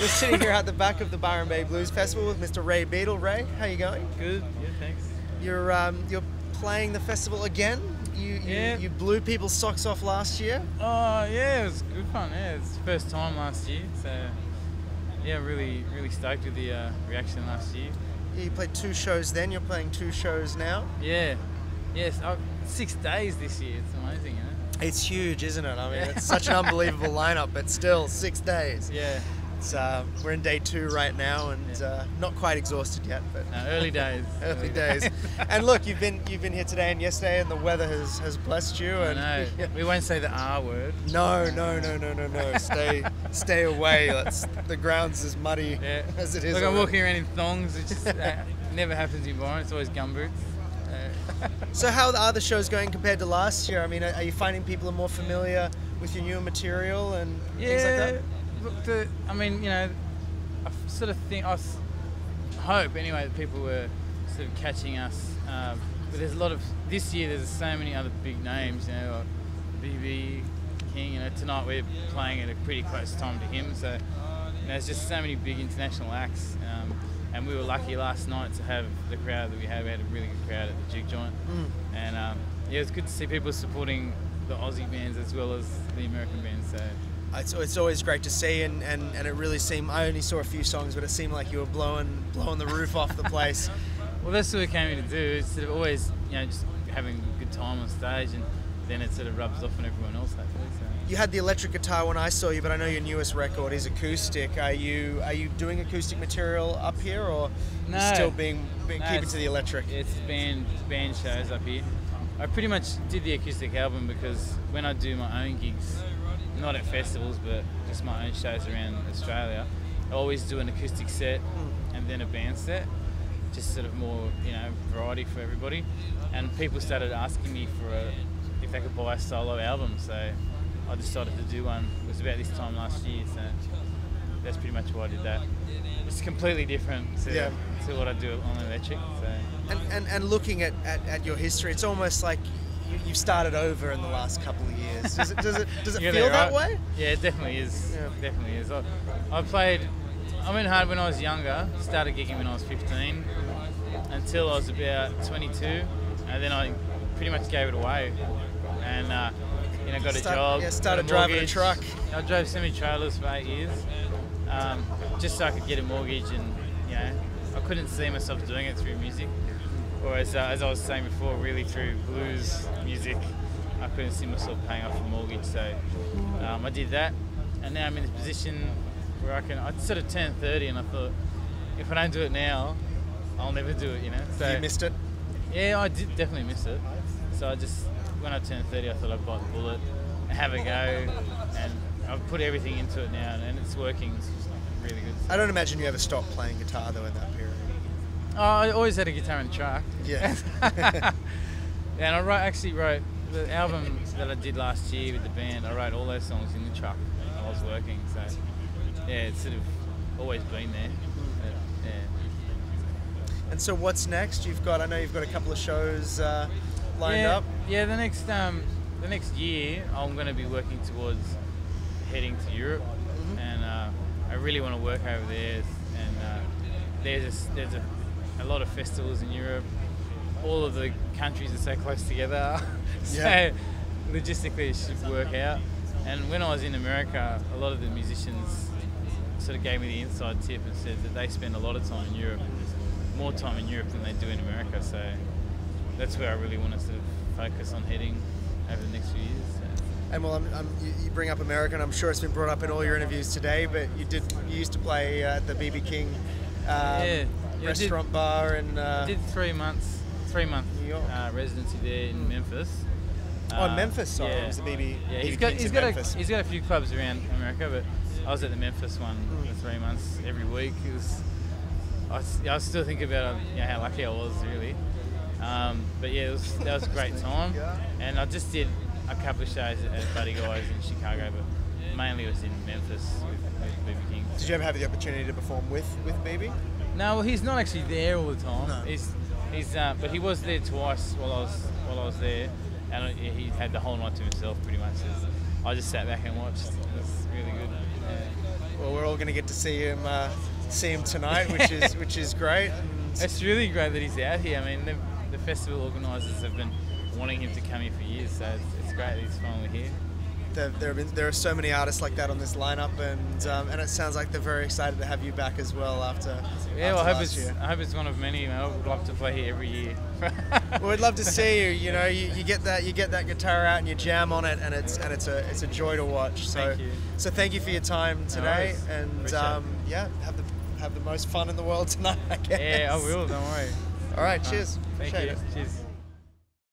We're sitting here at the back of the Byron Bay Blues Festival with Mr. Ray Beadle. Ray, how you going? Good. Yeah, thanks. You're playing the festival again. You blew people's socks off last year. Oh yeah, it was good fun. Yeah, it's the first time last year, so yeah, really stoked with the reaction last year. Yeah, you played 2 shows then. You're playing 2 shows now. Yeah. Yes. 6 days this year. It's amazing, you know. It's huge, isn't it? I mean, it's such an unbelievable lineup, but still 6 days. Yeah. It's, we're in day 2 right now, and not quite exhausted yet, but early days. early days. And look, you've been here today and yesterday, and the weather has blessed you. And I know. We won't say the R word. No. Stay away. The ground's as muddy as it is. Look, I'm walking around in thongs. It just never happens in Byron. It's always gumboots. So how are the shows going compared to last year? I mean, are you finding people are more familiar with your newer material and things like that? Look, I mean, you know, I sort of think, I hope anyway that people were sort of catching us. But there's a lot of, this year there's so many other big names, you know, like BB King, you know, tonight we're playing at a pretty close time to him, so, you know, there's just so many big international acts. And we were lucky last night to have the crowd that we had. We had a really good crowd at the Juke Joint. And yeah, it was good to see people supporting the Aussie bands as well as the American bands. So it's always great to see, and it really seemed, I only saw a few songs, but it seemed like you were blowing the roof off the place. Well, that's what we came here to do. It's sort of always, you know, just having a good time on stage, and then it sort of rubs off on everyone else, hopefully. So. You had the electric guitar when I saw you, but I know your newest record is acoustic. Are you doing acoustic material up here, or no, still keeping to the electric? It's band shows up here. I pretty much did the acoustic album because when I do my own gigs, not at festivals, but just my own shows around Australia, I always do an acoustic set and then a band set, just sort of more, you know, variety for everybody. And people started asking me if they could buy a solo album, so I decided to do one. It was about this time last year, so that's pretty much why I did that. It's completely different to what I do on electric. So. And looking at your history, it's almost like you've started over in the last couple of years. Does it feel that way? Yeah, it definitely is. Yeah. Definitely is. I went hard when I was younger. Started gigging when I was 15 until I was about 22, and then I pretty much gave it away. And you know, got a job. Yeah, started driving a truck. I drove semi-trailers for 8 years, just so I could get a mortgage, and you know, I couldn't see myself doing it through music. Whereas, as I was saying before, really through blues music, I couldn't see myself paying off a mortgage. So I did that, and now I'm in this position where I sort of turned 30, and I thought, if I don't do it now, I'll never do it. You know. So you missed it. Yeah, I did definitely miss it. So when I turned 30, I thought I'd bite the bullet, have a go, and I've put everything into it now, and it's working. It's really good. I don't imagine you ever stopped playing guitar though in that period. Oh, I always had a guitar in the truck. Yeah. And I actually wrote the album that I did last year with the band. I wrote all those songs in the truck when I was working. So yeah, it's sort of always been there. Yeah. And so what's next? I know you've got a couple of shows lined up. Yeah, the next year I'm going to be working towards heading to Europe, and I really want to work over there. And there's a lot of festivals in Europe. All of the countries are so close together, so logistically it should work out. And when I was in America, a lot of the musicians sort of gave me the inside tip and said that they spend a lot of time in Europe, more time in Europe than they do in America. So that's where I really want to sort of focus on heading over the next few years. So. And well, you bring up America, and I'm sure it's been brought up in all your interviews today, but you used to play at the BB King restaurant bar, and I did 3 months New York residency there in Memphis. Memphis, sorry, it was the BB. Yeah, he's got a few clubs around America, but I was at the Memphis one for 3 months every week. I still think about how lucky I was, really. But yeah, that was a great time, and I just did a couple of shows at Buddy Guys in Chicago, but mainly it was in Memphis with BB King. Did you ever have the opportunity to perform with BB? No, well, he's not actually there all the time. No. But he was there twice while I was there, and he had the whole night to himself pretty much. I just sat back and watched. It was really good. Yeah. Well, we're all all going to get to see him tonight, which is great. And it's really great that he's out here. I mean, the festival organisers have been wanting him to come here for years, so it's great that he's finally here. There are so many artists like that on this lineup, and it sounds like they're very excited to have you back as well after. Yeah, well, last year. I hope it's one of many. I would love to play here every year. Well, we'd love to see you. You know, you get that guitar out and you jam on it, and it's a joy to watch. So thank you. So thank you for your time today, and yeah, have the most fun in the world tonight, I guess. Yeah, I will. Don't worry. All right, cheers. Thank Appreciate you. it. Cheers.